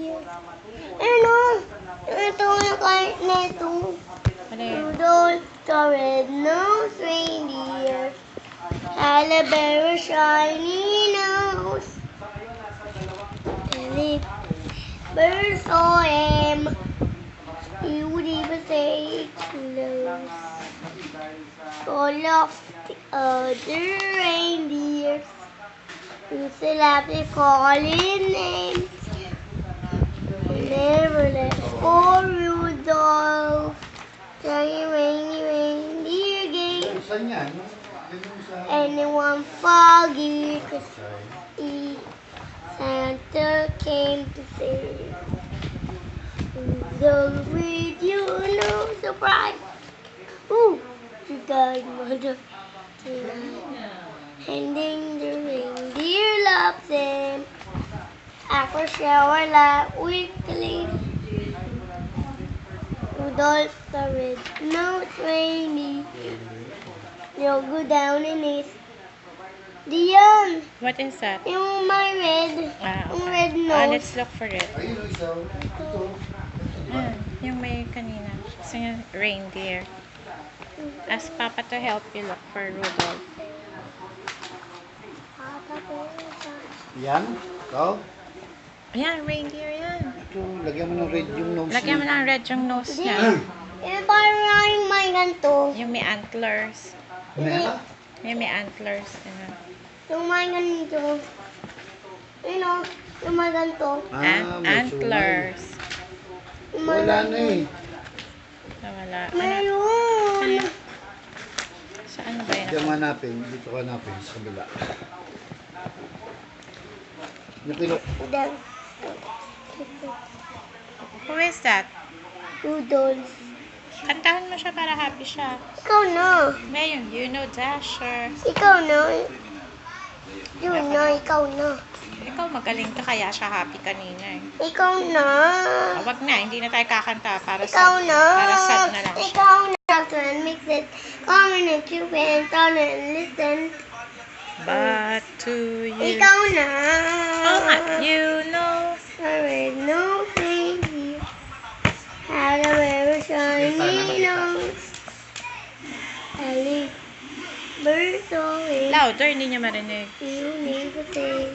Ano? Ito yung kahit neto. Rudolph the red-nosed reindeer had a very shiny nose. And if birds saw him, he would even say close. All of the other reindeers used to laugh and call him names. Never let poor Rudolph try a rainy reindeer game. And in one foggy Christmas Eve, Santa came to say, Rudolph, with you no surprise. Ooh, you died, mother, tonight. Ending the reindeer loves him. After shower light weekly, Rudolph the red-nosed reindeer will go down in his. Diyan! What is that? Yung my red. Yung red nose. Let's look for it. Yung may kanina. So yung reindeer. Ask Papa to help you look for Rudolph. Yan? Ikaw? Ayan, reindeer yan. Ito, lagyan mo ng red yung nose Lagyan mo niya. ng red yung nose niya. Parang yung may ganito. Yung may antlers. Ano? Yung may antlers. Yung may ganito. Yung may ganito. May Antlers. Yung may wala na eh. Nawala. Mayroon. Saan ba yun? Diyan mo hanapin. Dito ka hanapin sa kabila. Nakilok. Who is that? Rudolph. Kantahan mo siya para happy siya. Ikaw na. May yung You Know Dasher. Ikaw na. Yun na, ikaw na. Ikaw magaling ka kaya siya happy kanina eh. Ikaw na. Wag na, hindi na tayo kakanta para Ikaw sad. na. Para sad na lang siya. Ikaw na. And mix it. Come and you can turn and listen. But to you. Ikaw na. Oh nga, you know. There is no thing here. Had a very shiny nose. Ellie, birds always. Louder, hindi niya marinig. You need to say.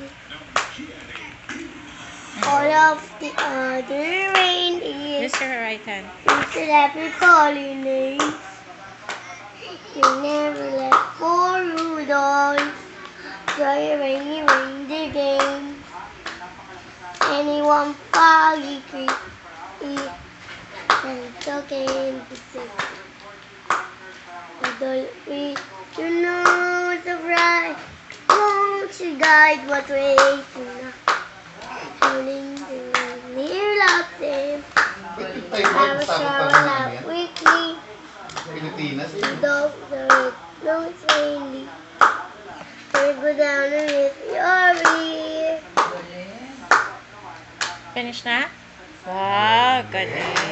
All of the other reindeer Use your right hand. used to laugh and call your name. You never let poor Rudolph try a rainy reindeer game. Anyone foggy creep Santa came to say, Rudolph, you know the bride, won't you guide what way to knock? Running the near loves him. Have a shower out weekly. Pilipinas. Rudolph the red-nosed reindeer will go down and lift your ear. Finish na? Wow, galing.